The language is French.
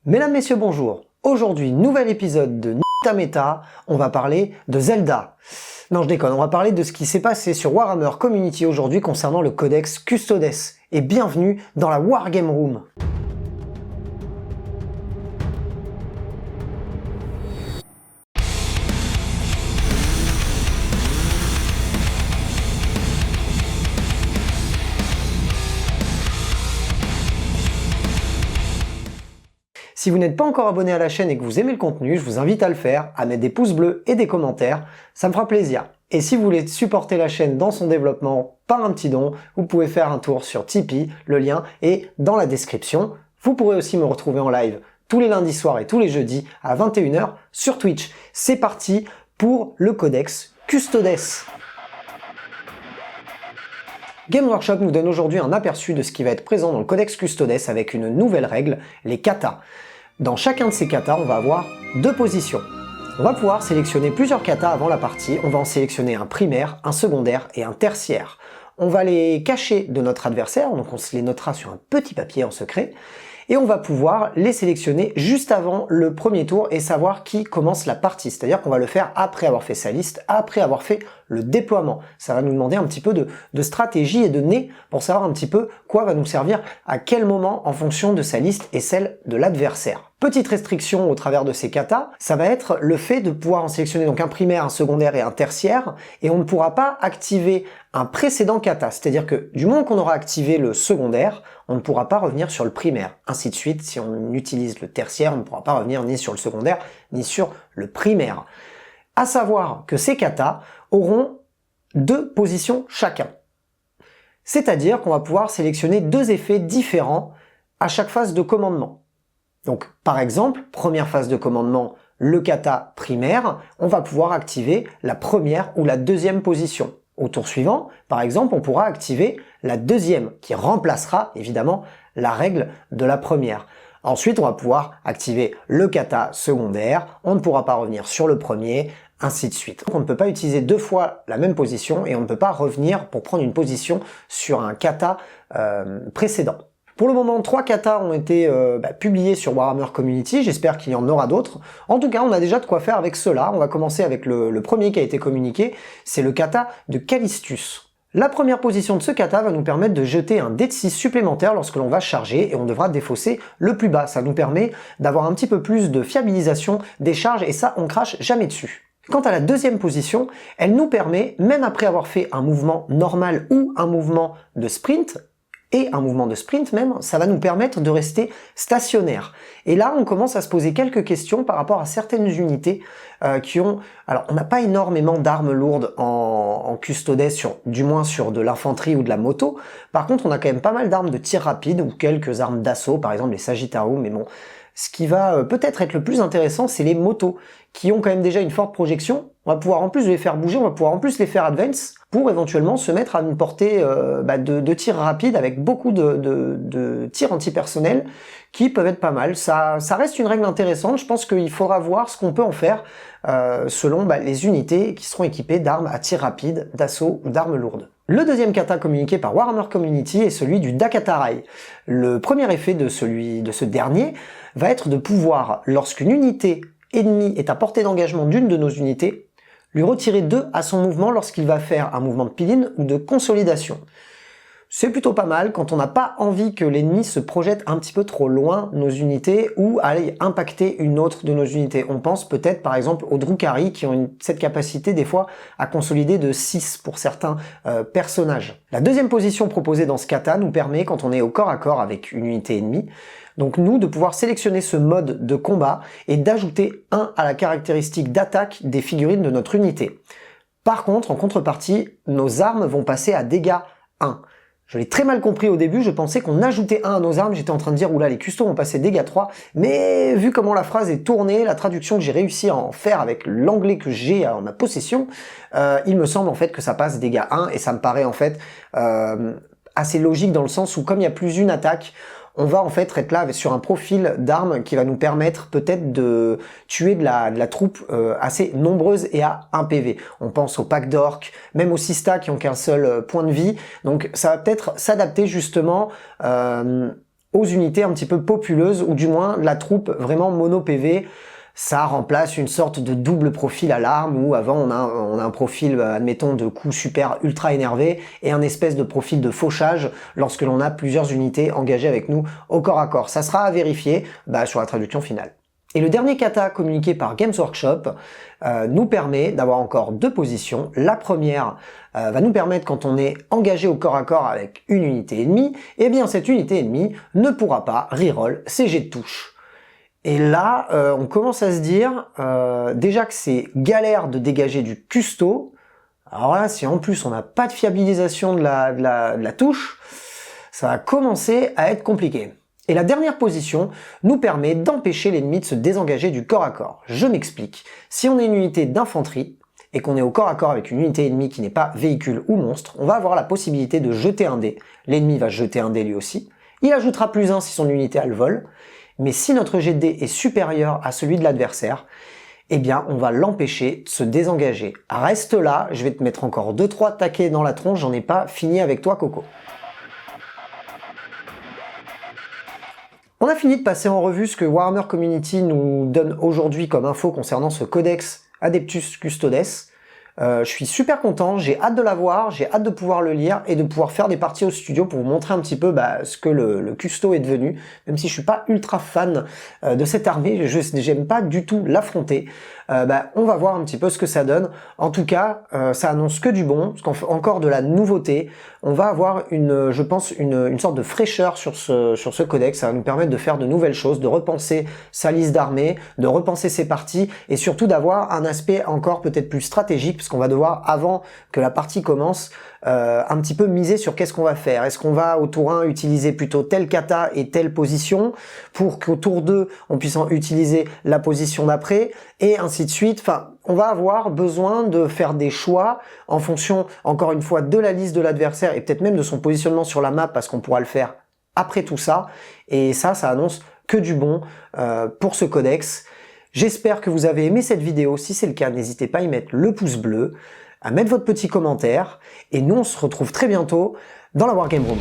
Mesdames, messieurs, bonjour. Aujourd'hui, nouvel épisode de Nita Meta. On va parler de Zelda. Non, je déconne, on va parler de ce qui s'est passé sur Warhammer Community aujourd'hui concernant le codex Custodes. Et bienvenue dans la Wargame Room. Si vous n'êtes pas encore abonné à la chaîne et que vous aimez le contenu, je vous invite à le faire, à mettre des pouces bleus et des commentaires, ça me fera plaisir. Et si vous voulez supporter la chaîne dans son développement par un petit don, vous pouvez faire un tour sur Tipeee, le lien est dans la description. Vous pourrez aussi me retrouver en live tous les lundis soirs et tous les jeudis à 21 h sur Twitch. C'est parti pour le codex Custodes. Game Workshop nous donne aujourd'hui un aperçu de ce qui va être présent dans le codex Custodes avec une nouvelle règle, les katas. Dans chacun de ces katas, on va avoir deux positions. On va pouvoir sélectionner plusieurs katas avant la partie. On va en sélectionner un primaire, un secondaire et un tertiaire. On va les cacher de notre adversaire, donc on se les notera sur un petit papier en secret. Et on va pouvoir les sélectionner juste avant le premier tour et savoir qui commence la partie. C'est-à-dire qu'on va le faire après avoir fait sa liste, après avoir fait le déploiement. Ça va nous demander un petit peu de stratégie et de nez pour savoir un petit peu quoi va nous servir à quel moment en fonction de sa liste et celle de l'adversaire. Petite restriction au travers de ces katas, ça va être le fait de pouvoir en sélectionner donc un primaire, un secondaire et un tertiaire, et on ne pourra pas activer un précédent kata. C'est-à-dire que du moment qu'on aura activé le secondaire, on ne pourra pas revenir sur le primaire. Ainsi de suite, si on utilise le tertiaire, on ne pourra pas revenir ni sur le secondaire, ni sur le primaire. À savoir que ces katas auront deux positions chacun. C'est-à-dire qu'on va pouvoir sélectionner deux effets différents à chaque phase de commandement. Donc, par exemple, première phase de commandement, le kata primaire, on va pouvoir activer la première ou la deuxième position. Au tour suivant, par exemple, on pourra activer la deuxième, qui remplacera évidemment la règle de la première. Ensuite, on va pouvoir activer le kata secondaire, on ne pourra pas revenir sur le premier, ainsi de suite. Donc on ne peut pas utiliser deux fois la même position et on ne peut pas revenir pour prendre une position sur un kata précédent. Pour le moment, 3 katas ont été publiés sur Warhammer Community, j'espère qu'il y en aura d'autres. En tout cas, on a déjà de quoi faire avec cela. On va commencer avec le premier qui a été communiqué, c'est le kata de Callistus. La première position de ce kata va nous permettre de jeter un dé de 6 supplémentaire lorsque l'on va charger et on devra défausser le plus bas. Ça nous permet d'avoir un petit peu plus de fiabilisation des charges et ça, on crache jamais dessus. Quant à la deuxième position, elle nous permet, même après avoir fait un mouvement normal ou un mouvement de sprint, et un mouvement de sprint même, ça va nous permettre de rester stationnaire. Et là, on commence à se poser quelques questions par rapport à certaines unités qui ont... Alors, on n'a pas énormément d'armes lourdes en Custodes, du moins sur de l'infanterie ou de la moto. Par contre, on a quand même pas mal d'armes de tir rapide ou quelques armes d'assaut, par exemple les Sagittarium, mais bon... Ce qui va peut-être être le plus intéressant, c'est les motos, qui ont quand même déjà une forte projection. On va pouvoir en plus les faire bouger, on va pouvoir en plus les faire advance, pour éventuellement se mettre à une portée de tir rapide avec beaucoup de tirs antipersonnels qui peuvent être pas mal. Ça reste une règle intéressante, je pense qu'il faudra voir ce qu'on peut en faire selon les unités qui seront équipées d'armes à tir rapide, d'assaut ou d'armes lourdes. Le deuxième kata communiqué par Warhammer Community est celui du Dakatarai. Le premier effet de ce dernier va être de pouvoir, lorsqu'une unité ennemie est à portée d'engagement d'une de nos unités, lui retirer 2 à son mouvement lorsqu'il va faire un mouvement de pile-in ou de consolidation. C'est plutôt pas mal quand on n'a pas envie que l'ennemi se projette un petit peu trop loin de nos unités ou aille impacter une autre de nos unités. On pense peut-être par exemple aux Drukhari qui ont cette capacité des fois à consolider de 6 pour certains personnages. La deuxième position proposée dans ce kata nous permet, quand on est au corps à corps avec une unité ennemie, donc nous de pouvoir sélectionner ce mode de combat et d'ajouter 1 à la caractéristique d'attaque des figurines de notre unité. Par contre, en contrepartie, nos armes vont passer à dégâts 1. Je l'ai très mal compris au début, je pensais qu'on ajoutait 1 à nos armes, j'étais en train de dire oula les custos vont passer dégâts 3, mais vu comment la phrase est tournée, la traduction que j'ai réussi à en faire avec l'anglais que j'ai en ma possession, il me semble en fait que ça passe dégâts 1 et ça me paraît en fait assez logique dans le sens où comme il y a plus d'une attaque, on va en fait être là sur un profil d'armes qui va nous permettre peut-être de tuer de la troupe assez nombreuse et à 1 PV. On pense aux packs d'orques, même aux Sistas qui ont qu'un seul point de vie, donc ça va peut-être s'adapter justement aux unités un petit peu populeuses, ou du moins la troupe vraiment mono PV. Ça remplace une sorte de double profil à l'arme où avant on a un profil, admettons, de coup super ultra énervé et un espèce de profil de fauchage lorsque l'on a plusieurs unités engagées avec nous au corps à corps. Ça sera à vérifier sur la traduction finale. Et le dernier kata communiqué par Games Workshop nous permet d'avoir encore deux positions. La première va nous permettre, quand on est engagé au corps à corps avec une unité ennemie, eh bien cette unité ennemie ne pourra pas reroll ses jets de touche. Et là, on commence à se dire déjà que c'est galère de dégager du custo. Alors là, si en plus on n'a pas de fiabilisation de la touche, ça va commencer à être compliqué. Et la dernière position nous permet d'empêcher l'ennemi de se désengager du corps à corps. Je m'explique. Si on est une unité d'infanterie et qu'on est au corps à corps avec une unité ennemie qui n'est pas véhicule ou monstre, on va avoir la possibilité de jeter un dé. L'ennemi va jeter un dé lui aussi. Il ajoutera +1 si son unité a le vol. Mais si notre jet de dé est supérieur à celui de l'adversaire, eh bien on va l'empêcher de se désengager. Reste là, je vais te mettre encore 2-3 taquets dans la tronche, j'en ai pas fini avec toi Coco. On a fini de passer en revue ce que Warhammer Community nous donne aujourd'hui comme info concernant ce codex Adeptus Custodes. Je suis super content, j'ai hâte de l'avoir, j'ai hâte de pouvoir le lire et de pouvoir faire des parties au studio pour vous montrer un petit peu ce que le custo est devenu, même si je suis pas ultra fan de cette armée, j'aime pas du tout l'affronter. On va voir un petit peu ce que ça donne. En tout cas, ça annonce que du bon, parce qu'on fait encore de la nouveauté. On va avoir je pense une sorte de fraîcheur sur ce codex. Ça va nous permettre de faire de nouvelles choses, de repenser sa liste d'armées, de repenser ses parties, et surtout d'avoir un aspect encore peut-être plus stratégique, parce qu'on va devoir, avant que la partie commence, un petit peu miser sur qu'est-ce qu'on va faire. Est-ce qu'on va au tour 1 utiliser plutôt tel kata et telle position pour qu'au tour 2 on puisse en utiliser la position d'après, et ainsi de suite. Enfin, on va avoir besoin de faire des choix en fonction, encore une fois, de la liste de l'adversaire et peut-être même de son positionnement sur la map, parce qu'on pourra le faire après tout ça. Et ça annonce que du bon pour ce codex. J'espère que vous avez aimé cette vidéo. Si c'est le cas, n'hésitez pas à y mettre le pouce bleu, à mettre votre petit commentaire, et nous on se retrouve très bientôt dans la Wargame Room.